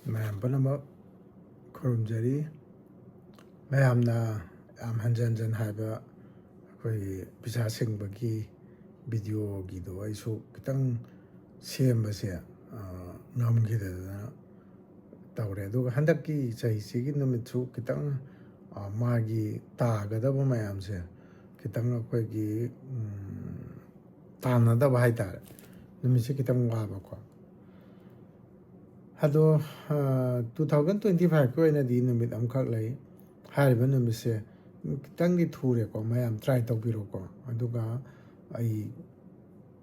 ꯃꯌꯥꯝ ꯄꯨꯝꯅꯃꯛ ꯈꯨꯔꯨꯝꯖꯔꯤ ꯃꯌꯥꯝꯅ ꯌꯥꯝ ꯍꯟꯖꯟ ꯍꯟꯖꯟ ꯍꯥꯏꯕ ꯑꯩꯈꯣꯏꯒꯤ ꯄꯩꯁꯥ ꯁꯤꯡꯕꯒꯤ ꯚꯤꯗꯤꯑꯣꯒꯤꯗꯣ ꯑꯩꯁꯨ ꯈꯤꯇꯪ ꯁꯦꯝꯕꯁꯦ ꯉꯝꯈꯤꯗꯗꯅ ꯇꯧꯔꯦ ꯑꯗꯨꯒ ꯍꯟꯗꯛꯀꯤ ꯆꯍꯤꯁꯤꯒꯤ ꯅꯨꯃꯤꯠꯁꯨ ꯈꯤꯇꯪ 마기 따가다보 ꯃꯌꯥꯝꯁꯦꯈꯤꯇꯪ ꯑꯩꯈꯣꯏꯒꯤ ꯇꯥꯟꯅꯗꯕ ꯍꯥꯏꯇꯥꯔꯦ ꯅꯨꯃꯤꯠꯁꯦ ꯈꯤꯇꯪ ꯋꯥꯕꯀꯣ ꯑꯗꯣ 2025ꯒꯤ ꯑꯣꯏꯅꯗꯤ ꯅꯨꯃꯤꯠ ꯑꯃꯈꯛ ꯂꯩ ꯍꯥꯏꯔꯤꯕ ꯅꯨꯃꯤꯠꯁꯦ ꯈꯤꯇꯪꯗꯤ ꯊꯨꯔꯦꯀꯣ ꯃꯌꯥꯝ ꯇ꯭ꯔꯥꯏ ꯇꯧꯕꯤꯔꯣꯀꯣ ꯑꯗꯨꯒ ꯑꯩ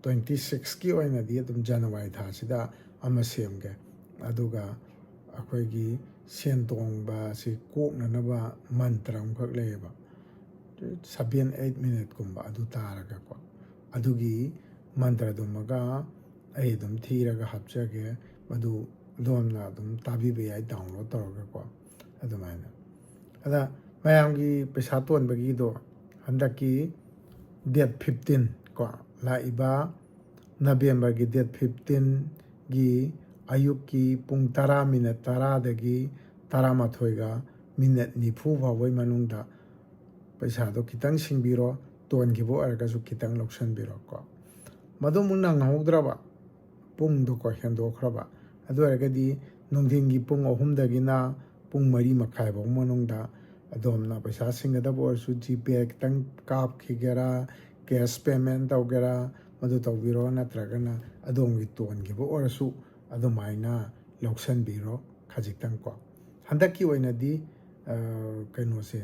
26ꯒꯤ ꯑꯣꯏꯅꯗꯤ ꯑꯗꯨꯝ ꯖꯅꯋꯥꯔꯤ ꯊꯥꯁꯤꯗ ꯑꯃ ꯁꯦꯝꯒꯦ ꯑꯗꯨꯒ ꯑꯩꯈꯣꯏꯒꯤ ꯁꯦꯟ ꯇꯣꯡꯕꯁꯤ ꯀꯣꯛꯅꯅꯕ ꯃꯟꯇ꯭ꯔ ꯑꯃꯈꯛ ꯂꯩꯌꯦꯕ 7-8 ꯃꯤꯅꯤꯠꯀꯨꯝꯕ ꯑꯗꯨ ꯇꯥꯔꯒꯀꯣ ꯑꯗꯨꯒꯤ ꯃꯟꯇ꯭ꯔꯗꯨꯃꯒ ꯑꯩ ꯑꯗꯨꯝ ꯊꯤꯔꯒ ꯍꯥꯞꯆꯒꯦ ꯃꯗꯨ ꯑꯗꯣꯝꯅ ꯑꯗꯨꯝ ꯇꯥꯕꯤꯕ ꯌꯥꯏ ꯗꯥꯎꯟꯂꯣꯗ ꯇꯧꯔꯒꯀꯣ ꯑꯗꯨꯃꯥꯏꯅ ꯑꯗ ꯃꯌꯥꯝꯒꯤ ꯄꯩꯁꯥ ꯇꯣꯟꯕꯒꯤꯗꯣ ꯍꯟꯗꯛꯀꯤ ꯗꯦꯠ 15 ꯀꯣ ꯂꯥꯛꯏꯕ ꯅꯕꯦꯝꯕꯔꯒꯤ ꯗꯦꯠ 15ꯒꯤ ꯑꯌꯨꯛꯀꯤ ꯄꯨꯡ 10 ꯃꯤꯅꯠ 10ꯗꯒꯤ 11ꯒ ꯃꯤꯅꯠ 90 ꯐꯥꯎꯕꯒꯤ ꯃꯅꯨꯡꯗ ꯄꯩꯁꯥꯗꯣ ꯈꯤꯇꯪ ꯁꯤꯡꯕꯤꯔꯣ ꯇꯣꯟꯈꯤꯕ ꯑꯣꯏꯔꯒꯁꯨ ꯈꯤꯇꯪ ꯂꯧꯁꯟꯕꯤꯔꯣꯀꯣ ꯃꯗꯨꯃꯨꯛ ꯅꯪꯍꯧꯗ꯭ꯔꯕ ꯄꯨꯡꯗꯣꯀꯣ ꯍꯦꯟꯗꯣꯛꯈ꯭ꯔꯕ ꯑꯗꯨ ꯑꯣꯏꯔꯒꯗꯤ ꯅꯨꯡꯊꯤꯟꯒꯤ ꯄꯨꯡ 3ꯗꯒꯤꯅ ꯄꯨꯡ 4:30 ꯐꯥꯎ ꯃꯅꯨꯡꯗ ꯑꯗꯣꯝꯅ ꯄꯩꯁꯥ ꯁꯤꯡꯒꯗꯕ ꯑꯣꯏꯔꯁꯨ ꯖꯤꯄꯦ ꯈꯤꯇꯪ ꯀꯥꯞꯈꯤꯒꯦꯔꯥ ꯀꯦꯁ ꯄꯦꯃꯦꯟ ꯇꯧꯒꯦꯔꯥ ꯃꯗꯨ ꯇꯧꯕꯤꯔꯣ ꯅꯠꯇ꯭ꯔꯒꯅ ꯑꯗꯣꯝꯒꯤ ꯇꯣꯟꯈꯤꯕ ꯑꯣꯏꯔꯁꯨ ꯑꯗꯨꯃꯥꯏꯅ ꯂꯧꯁꯟꯕꯤꯔꯣ ꯈꯖꯤꯛꯇꯪꯀꯣ ꯍꯟꯗꯛꯀꯤ ꯑꯣꯏꯅꯗꯤ ꯀꯩꯅꯣꯁꯦ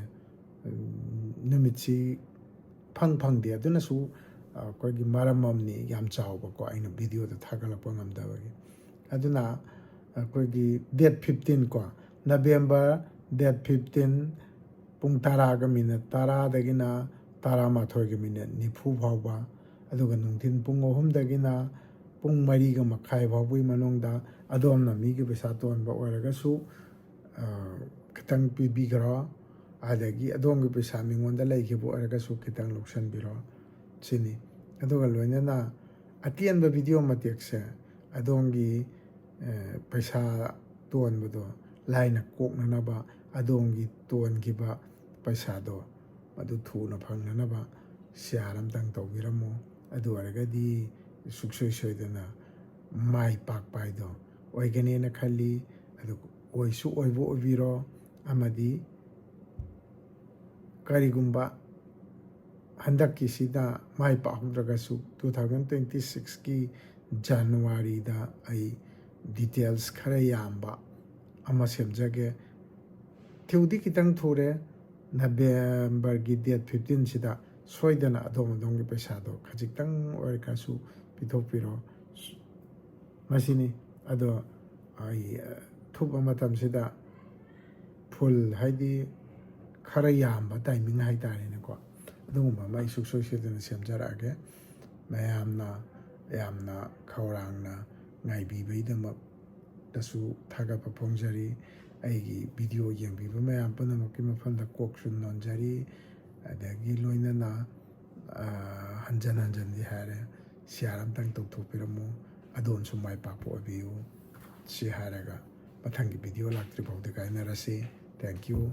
ꯅꯨꯃꯤꯠꯁꯤ ꯐꯪꯗꯦ ꯑꯗꯨꯅꯁꯨ ꯑꯩꯈꯣꯏꯒꯤ ꯃꯔꯝ ꯑꯃꯅꯤ ꯌꯥꯝ ꯆꯥꯎꯕꯀꯣ ꯑꯩꯅ ꯚꯤꯗꯤꯑꯣꯗ ꯊꯥꯒꯠꯂꯛꯄ ꯉꯝꯗꯕꯒꯤ ꯑꯗꯨꯅ ꯑꯩꯈꯣꯏꯒꯤ ꯗꯦꯠ 15 ꯀꯣ ꯅꯕꯦꯝꯕꯔ ꯗꯦꯠ 15 ꯄꯨꯡ 10ꯒ ꯃꯤꯅꯠ 10ꯗꯒꯤꯅ 11ꯒ ꯃꯤꯅꯠ 90 ꯐꯥꯎꯕ ꯑꯗꯨꯒ ꯅꯨꯡꯊꯤꯟ ꯄꯨꯡ 3ꯗꯒꯤꯅ ꯄꯨꯡ 4:30 ꯐꯥꯎꯕꯒꯤ ꯃꯅꯨꯡꯗ ꯑꯗꯣꯝꯅ ꯃꯤꯒꯤ ꯄꯩꯁꯥ ꯇꯣꯟꯕ ꯑꯣꯏꯔꯒꯁꯨ ꯈꯤꯇꯪ ꯄꯤꯕꯤꯈ꯭ꯔꯣ ꯑꯗꯒꯤ ꯑꯗꯣꯝꯒꯤ ꯄꯩꯁꯥ ꯃꯤꯉꯣꯟꯗ ꯂꯩꯈꯤꯕ ꯑꯣꯏꯔꯒꯁꯨ ꯈꯤꯇꯪ ꯂꯧꯁꯟꯕꯤꯔꯣ ꯁꯤꯅꯤ ꯑꯗꯨꯒ ꯂꯣꯏꯅꯅ ꯑꯇꯦꯟꯕ ꯚꯤꯗꯤꯑꯣ ꯃꯇꯦꯛꯁꯦ ꯑꯗꯣꯝꯒꯤ ꯄꯩꯁꯥ ꯇꯣꯟꯕꯗꯣ ꯂꯥꯏꯅ ꯀꯣꯛꯅꯅꯕ ꯑꯗꯣꯝꯒꯤ ꯇꯣꯟꯈꯤꯕ ꯄꯩꯁꯥꯗꯣ ꯑꯗꯨ ꯊꯨꯅ ꯐꯪꯅꯅꯕ ꯁꯤꯌꯥꯔ ꯑꯃꯇꯪ ꯇꯧꯕꯤꯔꯝꯃꯣ ꯑꯗꯨ ꯑꯣꯏꯔꯒꯗꯤ ꯁꯨꯡꯁꯣꯏ ꯁꯣꯏꯗꯅ ꯃꯥꯏ ꯄꯥꯛꯄ ꯍꯥꯏꯗꯣ ꯑꯣꯏꯒꯅꯦꯅ ꯈꯜꯂꯤ ꯑꯗꯨ ꯑꯣꯏꯁꯨ ꯑꯣꯏꯕ ꯑꯣꯏꯕꯤꯔꯣ ꯑꯃꯗꯤ ꯀꯔꯤꯒꯨꯝꯕ ꯍꯟꯗꯛꯀꯤꯁꯤꯗ ꯃꯥꯏ ꯄꯥꯛꯍꯧꯗ꯭ꯔꯒꯁꯨ 2026ꯒꯤ ꯖꯅꯋꯥꯔꯤꯗ ꯑꯩ ꯗꯤꯇꯦꯜꯁ ꯈꯔ ꯌꯥꯝꯕ ꯑꯃ ꯁꯦꯝꯖꯒꯦ ꯊꯨꯗꯤ ꯈꯤꯇꯪ ꯊꯨꯔꯦ ꯅꯕꯦꯝꯕꯔꯒꯤ ꯗꯦꯠ 15ꯁꯤꯗ ꯁꯣꯏꯗꯅ ꯑꯗꯣꯝꯒꯤ ꯄꯩꯁꯥꯗꯣ ꯈꯖꯤꯛꯇꯪ ꯑꯣꯏꯔꯒꯁꯨ ꯄꯤꯊꯣꯛꯄꯤꯔꯣ ꯃꯁꯤꯅꯤ ꯑꯗꯣ ꯑꯩ ꯊꯨꯕ ꯃꯇꯝꯁꯤꯗ ꯐꯨꯜ ꯍꯥꯏꯗꯤ ꯈꯔ ꯌꯥꯝꯕ ꯇꯥꯏꯃꯤꯡ ꯍꯥꯏꯇꯥꯔꯦꯅꯦꯀꯣ ꯑꯗꯨꯒꯨꯝꯕ ꯑꯃ ꯑꯩ ꯁꯨꯡꯁꯣꯏ ꯁꯣꯏꯗꯅ ꯁꯦꯝꯖꯔꯛꯑꯒꯦ ꯃꯌꯥꯝꯅ ꯌꯥꯝꯅ ꯈꯧꯔꯥꯡꯅ ꯉꯥꯏꯕꯤꯕꯒꯤꯗꯃꯛꯇꯁꯨ ꯊꯥꯒꯠꯄ ꯐꯣꯡꯖꯔꯤ ꯑꯩꯒꯤ ꯚꯤꯗꯤꯑꯣ ꯌꯦꯡꯕꯤꯕ ꯃꯌꯥꯝ ꯄꯨꯝꯅꯃꯛꯀꯤ ꯃꯐꯝꯗ ꯀꯣꯛꯁꯨ ꯅꯣꯟꯖꯔꯤ ꯑꯗꯒꯤ ꯂꯣꯏꯅꯅ ꯍꯟꯖꯟ ꯍꯟꯖꯟꯗꯤ ꯍꯥꯏꯔꯦ ꯁꯤꯌꯥꯔ ꯑꯃꯇꯪ ꯇꯧꯊꯣꯛꯄꯤꯔꯝꯃꯨ ꯑꯗꯣꯝꯁꯨ ꯃꯥꯏ ꯄꯥꯛꯄ ꯑꯣꯏꯕꯤꯌꯨ ꯁꯤ ꯍꯥꯏꯔꯒ ꯃꯊꯪꯒꯤ ꯚꯤꯗꯤꯑꯣ ꯂꯥꯛꯇ꯭ꯔꯤ ꯐꯥꯎꯗꯤ ꯀꯥꯏꯅꯔꯁꯤ ꯊꯦꯡꯛ ꯌꯨ